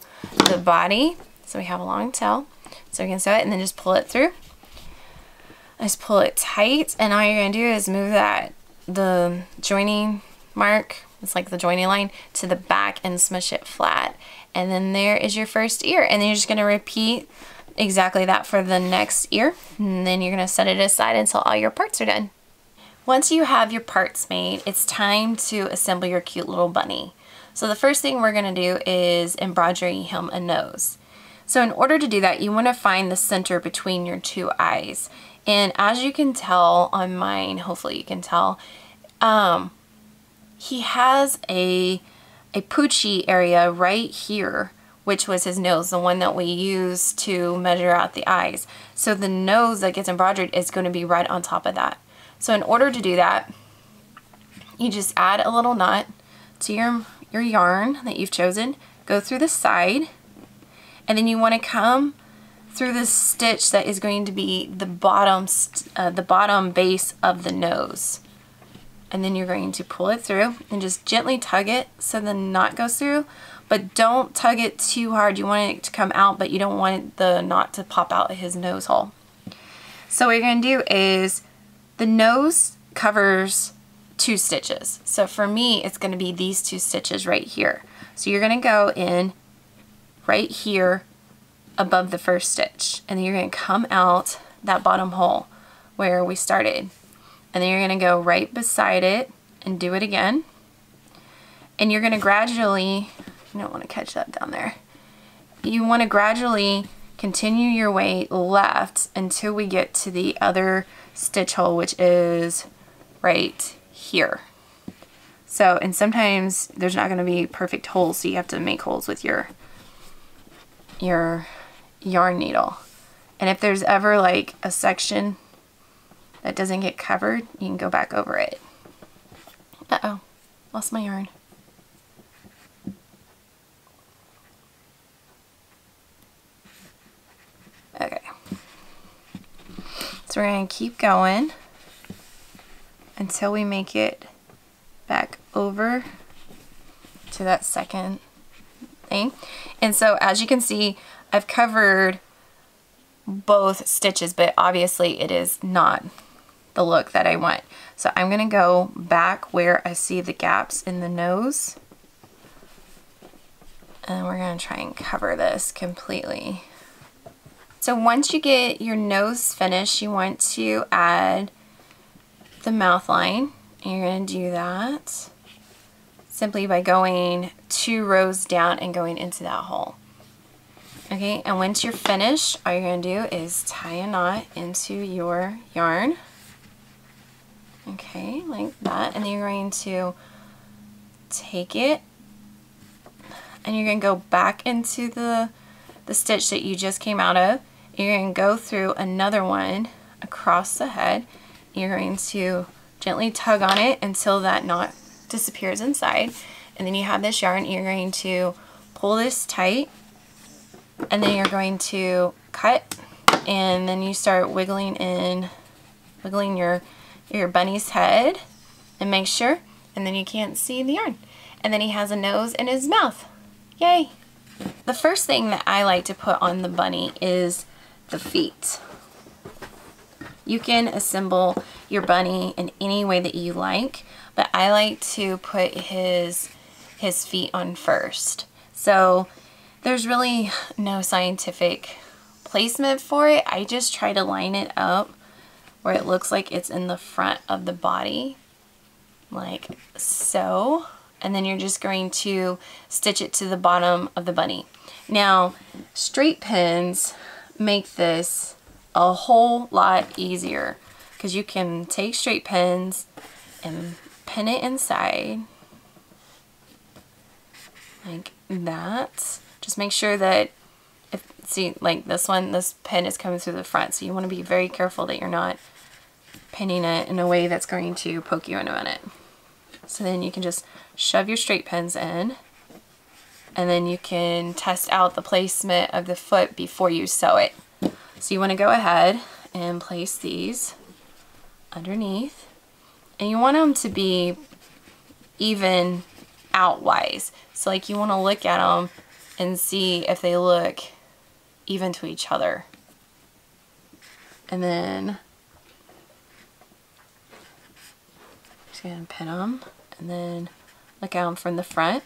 the body. So we have a long tail. So we can sew it and then just pull it through. Just pull it tight, and all you're going to do is move the joining mark, it's like the joining line, to the back and smush it flat. And then there is your first ear. And then you're just going to repeat exactly that for the next ear. And then you're going to set it aside until all your parts are done. Once you have your parts made, it's time to assemble your cute little bunny. So the first thing we're going to do is embroidery him a nose. So in order to do that, you want to find the center between your 2 eyes. And as you can tell on mine, hopefully you can tell, he has a poochy area right here, which was his nose, the one that we use to measure out the eyes. So the nose that gets embroidered is going to be right on top of that. So in order to do that, you just add a little knot to your yarn that you've chosen, go through the side, and then you want to come through the stitch that is going to be the bottom base of the nose. And then you're going to pull it through and just gently tug it so the knot goes through, but don't tug it too hard. You want it to come out, but you don't want the knot to pop out of his nose hole. So what you're going to do is, the nose covers 2 stitches. So for me, it's going to be these 2 stitches right here. So you're going to go in right here above the first stitch, and then you're going to come out that bottom hole where we started. And then you're going to go right beside it and do it again. And you're going to gradually, you don't want to catch that down there. You want to gradually continue your way left until we get to the other stitch hole, which is right here. So, and sometimes there's not going to be perfect holes, so you have to make holes with your yarn needle. And if there's ever like a section that doesn't get covered, you can go back over it. Uh-oh, lost my yarn. Okay. So we're going to keep going until we make it back over to that second thing. And so as you can see, I've covered both stitches, but obviously it is not the look that I want. So I'm going to go back where I see the gaps in the nose, and we're going to try and cover this completely. So once you get your nose finished, you want to add the mouth line, and you're going to do that simply by going 2 rows down and going into that hole. Okay, and once you're finished, all you're going to do is tie a knot into your yarn. Okay, like that, and then you're going to take it and you're going to go back into the stitch that you just came out of. You're going to go through another one across the head. You're going to gently tug on it until that knot disappears inside, and then you have this yarn. You're going to pull this tight, and then you're going to cut, and then you start wiggling your bunny's head, and make sure, and then you can't see the yarn. And then he has a nose in his mouth. Yay! The first thing that I like to put on the bunny is the feet. You can assemble your bunny in any way that you like, but I like to put his feet on first. So there's really no scientific placement for it. I just try to line it up where it looks like it's in the front of the body, like so. And then you're just going to stitch it to the bottom of the bunny. Now, straight pins make this a whole lot easier, because you can take straight pins and pin it inside like that. Just make sure that, see, like this one, this pin is coming through the front, so you want to be very careful that you're not pinning it in a way that's going to poke you in a minute. So then you can just shove your straight pins in, and then you can test out the placement of the foot before you sew it. So you want to go ahead and place these underneath, and you want them to be even outwise. So like you want to look at them and see if they look even to each other. And then just gonna pin them, and then look at them from the front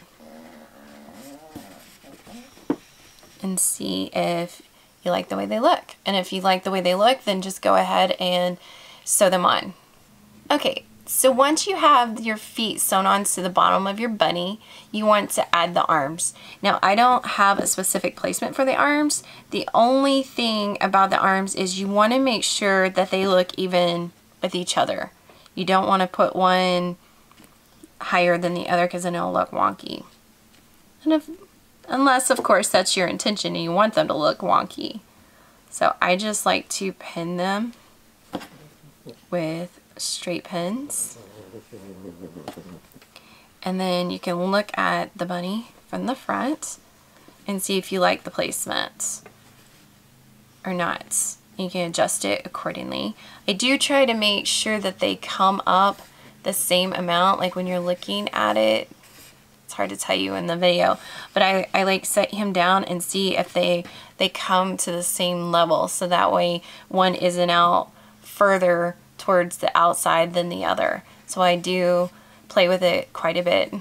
and see if you like the way they look. And if you like the way they look, then just go ahead and sew them on. Okay, so once you have your feet sewn onto the bottom of your bunny, you want to add the arms. Now, I don't have a specific placement for the arms. The only thing about the arms is you want to make sure that they look even with each other. You don't want to put one higher than the other, because then it'll look wonky. And unless, of course, that's your intention and you want them to look wonky. So I just like to pin them with straight pins. And then you can look at the bunny from the front and see if you like the placement or not. You can adjust it accordingly. I do try to make sure that they come up the same amount. Like when you're looking at it, it's hard to tell you in the video, but I like set him down and see if they come to the same level, so that way one isn't out further towards the outside than the other. So I do play with it quite a bit,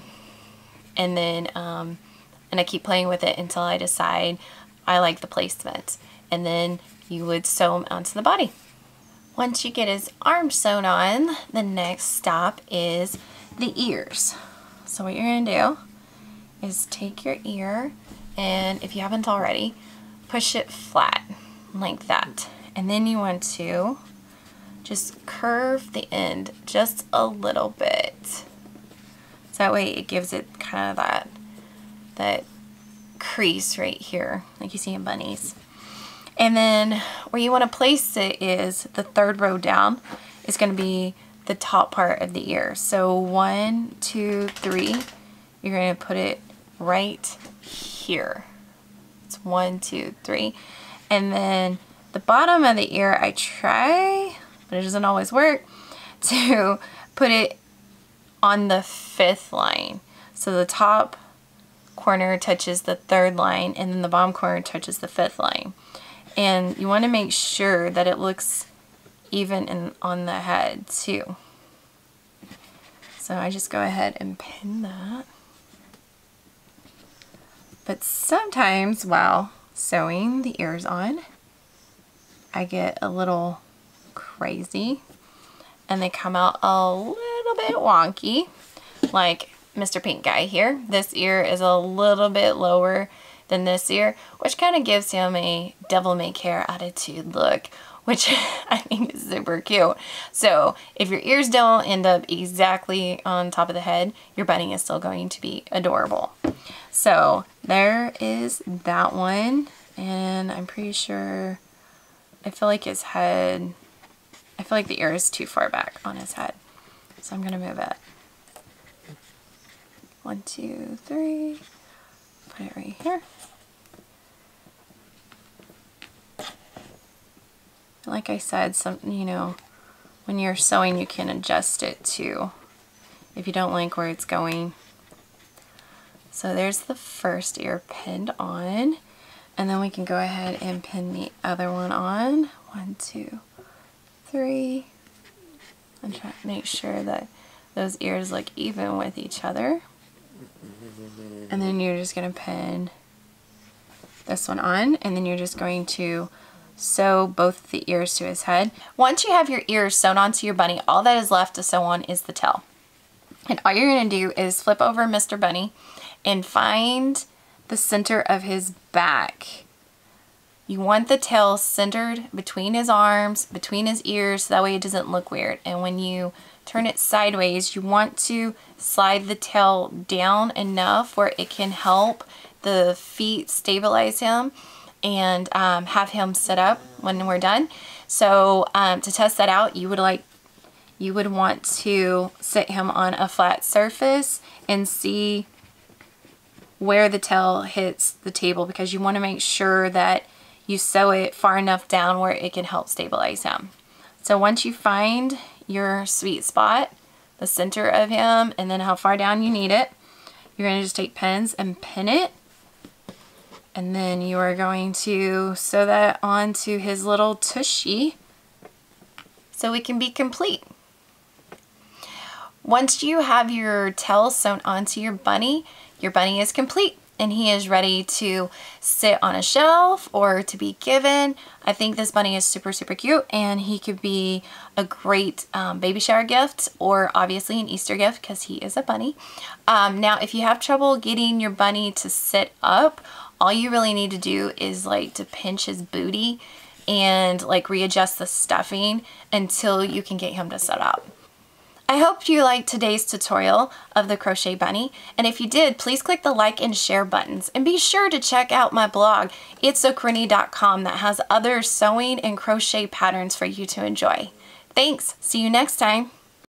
and then and I keep playing with it until I decide I like the placement, and then you would sew him onto the body. Once you get his arms sewn on, the next stop is the ears. So what you're going to do is take your ear, and if you haven't already, push it flat like that. And then you want to just curve the end just a little bit. So that way it gives it kind of that crease right here, like you see in bunnies. And then where you want to place it is the third row down is going to be the top part of the ear. So 1, 2, 3, you're going to put it right here. It's 1, 2, 3. And then the bottom of the ear, I try, but it doesn't always work, to put it on the 5th line. So the top corner touches the 3rd line, and then the bottom corner touches the 5th line. And you want to make sure that it looks even on the head too. So I just go ahead and pin that. But sometimes while sewing the ears on, I get a little crazy and they come out a little bit wonky, like Mr. Pink Guy here. This ear is a little bit lower than this ear, which kind of gives him a devil may care attitude look, which I think is super cute. So if your ears don't end up exactly on top of the head, your bunny is still going to be adorable. So there is that one, and I'm pretty sure, I feel like his head, I feel like the ear is too far back on his head. So I'm going to move it. 1, 2, 3, put it right here. Like I said, you know, when you're sewing, you can adjust it too if you don't like where it's going. So there's the first ear pinned on, and then we can go ahead and pin the other one on. 1, 2, 3. I'm trying to make sure that those ears look even with each other. And then you're just going to pin this one on, and then you're just going to sew both the ears to his head. Once you have your ears sewn onto your bunny, all that is left to sew on is the tail. And all you're going to do is flip over Mr. Bunny and find the center of his back. You want the tail centered between his arms, between his ears, so that way it doesn't look weird. And when you turn it sideways, you want to slide the tail down enough where it can help the feet stabilize him and have him sit up when we're done. So to test that out, you would want to sit him on a flat surface and see where the tail hits the table, because you want to make sure that you sew it far enough down where it can help stabilize him. So once you find your sweet spot, the center of him, and then how far down you need it, you're going to just take pins and pin it. And then you are going to sew that onto his little tushy so it can be complete. Once you have your tail sewn onto your bunny is complete and he is ready to sit on a shelf or to be given. I think this bunny is super, super cute, and he could be a great baby shower gift, or obviously an Easter gift because he is a bunny. Now, if you have trouble getting your bunny to sit up, all you really need to do is like to pinch his booty and like readjust the stuffing until you can get him to sit up. I hope you liked today's tutorial of the crochet bunny, and if you did, please click the like and share buttons, and be sure to check out my blog, itsocrenny.com, that has other sewing and crochet patterns for you to enjoy. Thanks, see you next time.